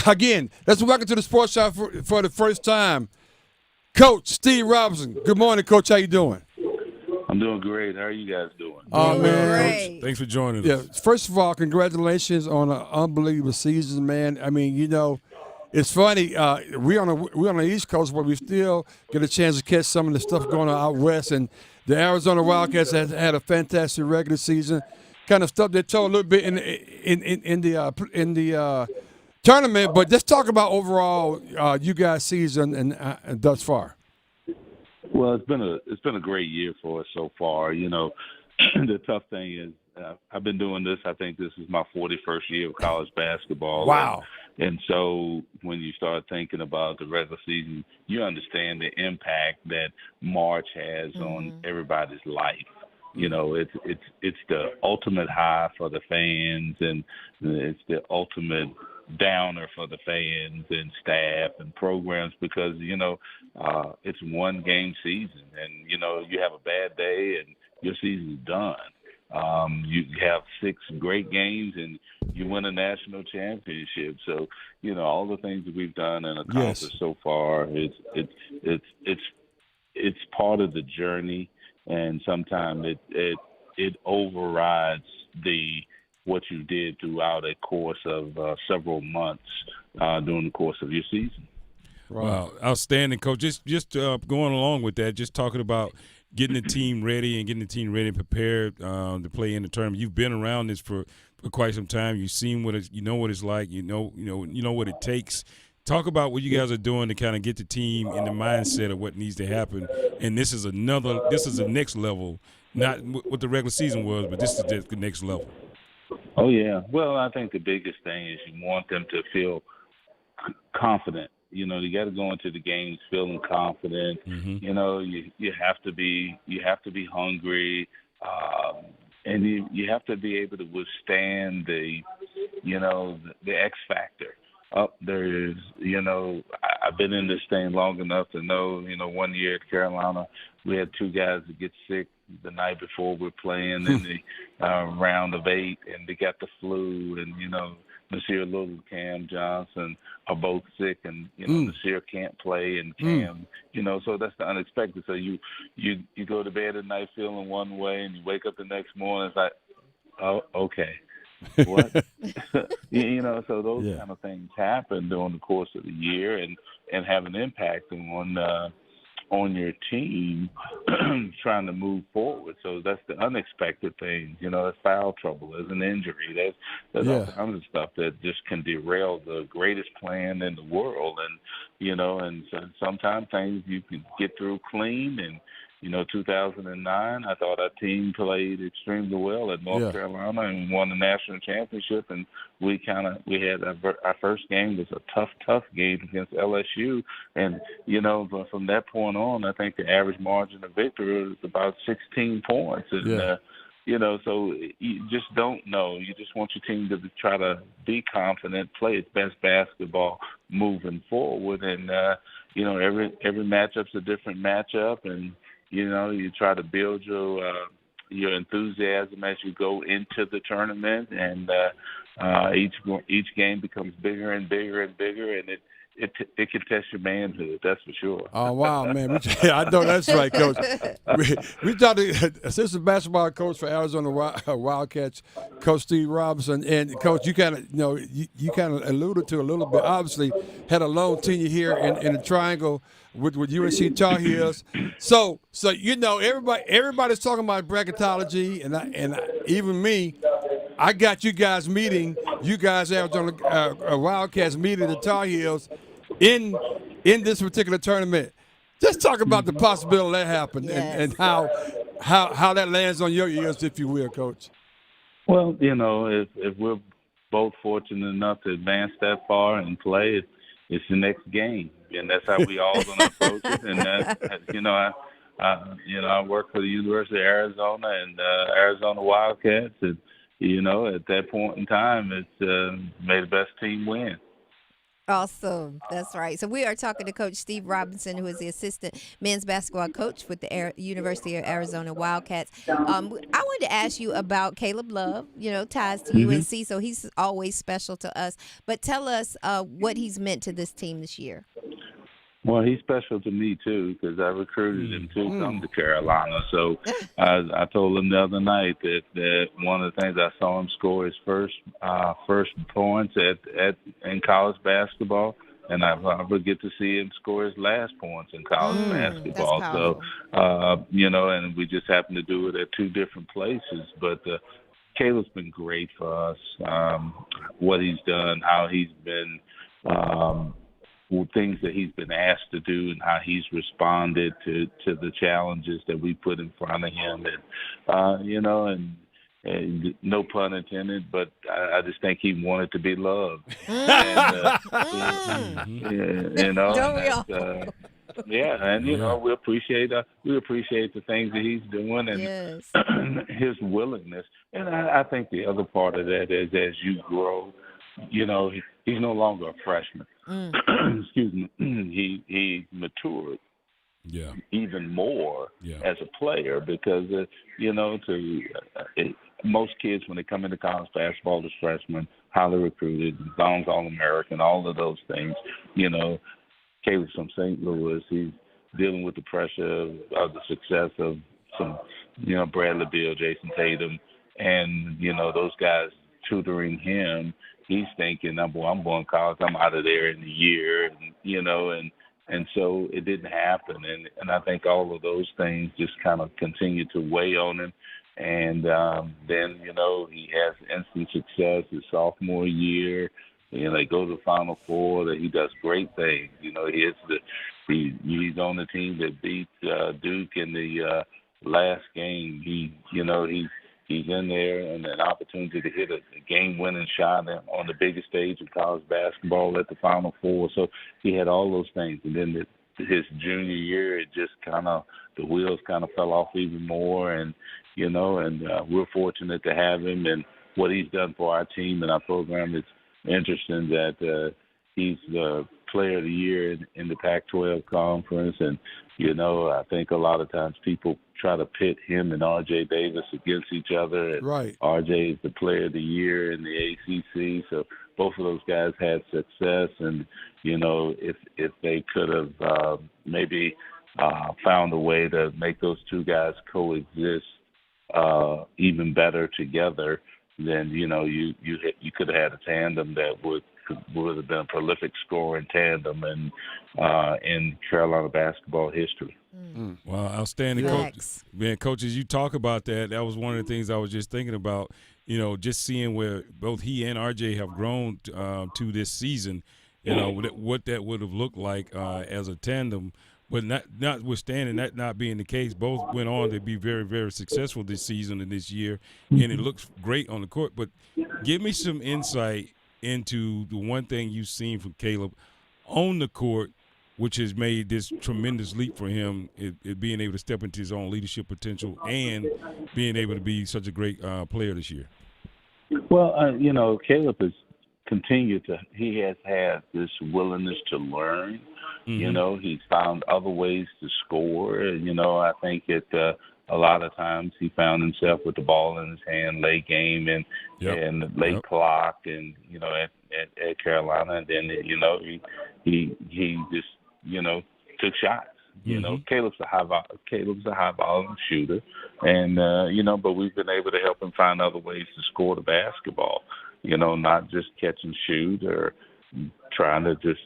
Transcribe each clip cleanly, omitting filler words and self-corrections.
Again, let's welcome to the Sports Shop for the first time, Coach Steve Robinson. Good morning, Coach. How you doing? I'm doing great. How are you guys doing? Oh, man, Great. Coach. Thanks for joining us. Yeah, first of all, congratulations on an unbelievable season, man. I mean, it's funny. We're on the East Coast, but we still get a chance to catch some of the stuff going on out west. And the Arizona Wildcats has had a fantastic regular season. Kind of stuff they told a little bit in the tournament. But let's talk about overall you guys' season and thus far. Well, it's been a great year for us so far. The tough thing is I've been doing this. I think this is my 41st year of college basketball. Wow. And so when you start thinking about the regular season, you understand the impact that March has on everybody's life. It's the ultimate high for the fans, and it's the ultimate downer for the fans and staff and programs because, it's one game season and, you have a bad day and your season's done. You have 6 great games and you win a national championship. So, all the things that we've done and accomplished so far, it's part of the journey, and sometimes it overrides what you did throughout a course of several months during the course of your season. Wow, outstanding, Coach. Just going along with that, just talking about getting the team ready and prepared to play in the tournament. You've been around this for quite some time. You've seen what you know what it's like. You know what it takes. Talk about what you guys are doing to kind of get the team in the mindset of what needs to happen. And this is the next level, not what the regular season was, but this is the next level. Oh yeah. Well, I think the biggest thing is you want them to feel confident. You got to go into the games feeling confident. Mm-hmm. You have to be hungry, and you have to be able to withstand the X factor. There is, I've been in this thing long enough to know, one year at Carolina, we had 2 guys that get sick the night before we're playing in the round of 8, and they got the flu, and, Nasir Little, Cam Johnson are both sick, and Nasir can't play, and Cam, so that's the unexpected. So you go to bed at night feeling one way, and you wake up the next morning, it's like, oh, okay, what? So those kind of things happen during the course of the year, and have an impact on your team trying to move forward. So that's the unexpected things. There's foul trouble, there's an injury, there's all kinds of stuff that just can derail the greatest plan in the world. And, and so sometimes things you can get through clean. And, 2009, I thought our team played extremely well at North Carolina and won the national championship. And we had our first game was a tough game against LSU. And, but from that point on, I think the average margin of victory was about 16 points. And, so you just don't know. You just want your team to try to be confident, play its best basketball moving forward. And, every matchup's a different matchup. And, you try to build your enthusiasm as you go into the tournament, and each game becomes bigger and bigger and bigger, and it can test your manhood, that's for sure. Oh, wow, man. I know that's right, Coach. We talked to assistant basketball coach for Arizona Wildcats, Coach Steve Robinson. And, Coach, you kind of you kind of alluded to a little bit. Obviously, had a long tenure here in the Triangle with UNC Tarheels. So everybody's talking about bracketology, and even me. I got you guys Arizona Wildcats meeting the Tar Heels in this particular tournament. Just talk about the possibility that happened and how that lands on your ears, if you will, Coach. Well, if we're both fortunate enough to advance that far and play, it's the next game, and that's how we all gonna approach it. And that, I work for the University of Arizona and Arizona Wildcats, and at that point in time, it's may the best team win. Awesome. That's right. So we are talking to Coach Steve Robinson, who is the assistant men's basketball coach with the University of Arizona Wildcats. I wanted to ask you about Caleb Love, ties to Hmm. UNC, so he's always special to us. But tell us what he's meant to this team this year. Well, he's special to me too because I recruited him to come to Carolina. So I told him the other night that one of the things I saw him score his first points in college basketball, and I probably get to see him score his last points in college That's basketball. So powerful. and we just happen to do it at two different places, but. Caleb's been great for us. What he's done, how he's been. Things that he's been asked to do and how he's responded to the challenges that we put in front of him, and no pun intended, but I just think he wanted to be loved. Don't we all? We appreciate the things that he's doing and Yes. his willingness. And I think the other part of that is as you grow, he's no longer a freshman. Excuse me. He matured even more as a player because most kids when they come into college basketball as freshmen, highly recruited, Don's All-American, all of those things. Caleb's from St. Louis. He's dealing with the pressure of the success of some, Bradley Beal, Jason Tatum, and those guys tutoring him. He's thinking, I'm going to college. I'm out of there in a year, and so it didn't happen. And I think all of those things just kind of continue to weigh on him. And then, he has instant success his sophomore year. They go to the Final Four. That he does great things. He's on the team that beat Duke in the last game. He's in there and an opportunity to hit a game-winning shot on the biggest stage of college basketball at the Final Four. So he had all those things. And then his junior year, it just the wheels kind of fell off even more. And we're fortunate to have him. And what he's done for our team and our program is interesting that he's the player of the year in the Pac-12 conference. And, I think a lot of times people try to pit him and R.J. Davis against each other. And right. R.J. is the player of the year in the ACC. So both of those guys had success. And, if they could have maybe found a way to make those two guys coexist even better together, then, you could have had a tandem that would have been a prolific scoring tandem in Carolina basketball history. Wow, outstanding, coach. Man, Coach, as you talk about that was one of the things I was just thinking about, just seeing where both he and RJ have grown to this season, what that would have looked like as a tandem. But notwithstanding that not being the case, both went on to be very, very successful this season and this year, and it looks great on the court. But give me some insight into the one thing you've seen from Caleb on the court, which has made this tremendous leap for him, it being able to step into his own leadership potential and being able to be such a great player this year. Well, Caleb has continued he has had this willingness to learn. Mm-hmm. He's found other ways to score. I think that a lot of times he found himself with the ball in his hand late game and late clock and, at Carolina. And then, he just, took shots. Caleb's a high volume shooter, and but we've been able to help him find other ways to score the basketball. Not just catch and shoot or trying to just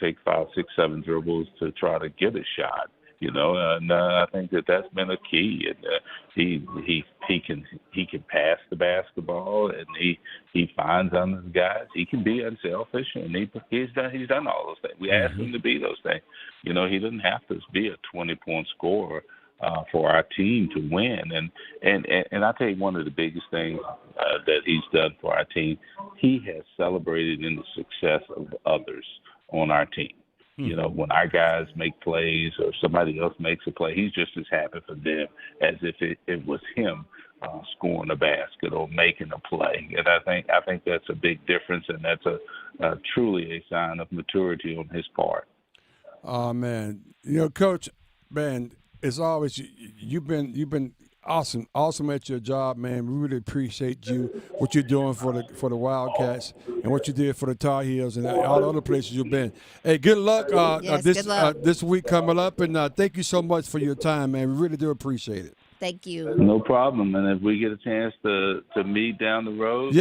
take 5, 6, 7 dribbles to try to get a shot. And I think that's been a key. And he can pass the basketball, and he finds on his guys. He can be unselfish, and he's done all those things. We asked him to be those things. He doesn't have to be a 20-point scorer for our team to win. And I tell you, one of the biggest things that he's done for our team, he has celebrated in the success of others on our team. When our guys make plays or somebody else makes a play, he's just as happy for them as if it was him scoring a basket or making a play. And I think that's a big difference, and that's a truly a sign of maturity on his part. Oh man, Coach, man, as always, you've been awesome at your job, man. We really appreciate what you're doing for the Wildcats and what you did for the Tarheels and all the other places you've been. Hey, good luck good luck. this week coming up, and thank you so much for your time, man. We really do appreciate it. Thank you. No problem. And if we get a chance to meet down the road,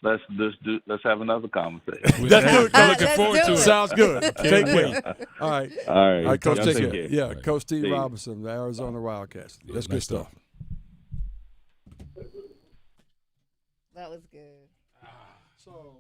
let's have another conversation. Let's do it, Coach. Looking forward to it. Sounds good. Take care. All right. All right, Coach, y'all take take care. care. Yeah, Coach Steve See you. Robinson, the Arizona Wildcats. That's good nice stuff. That was good. So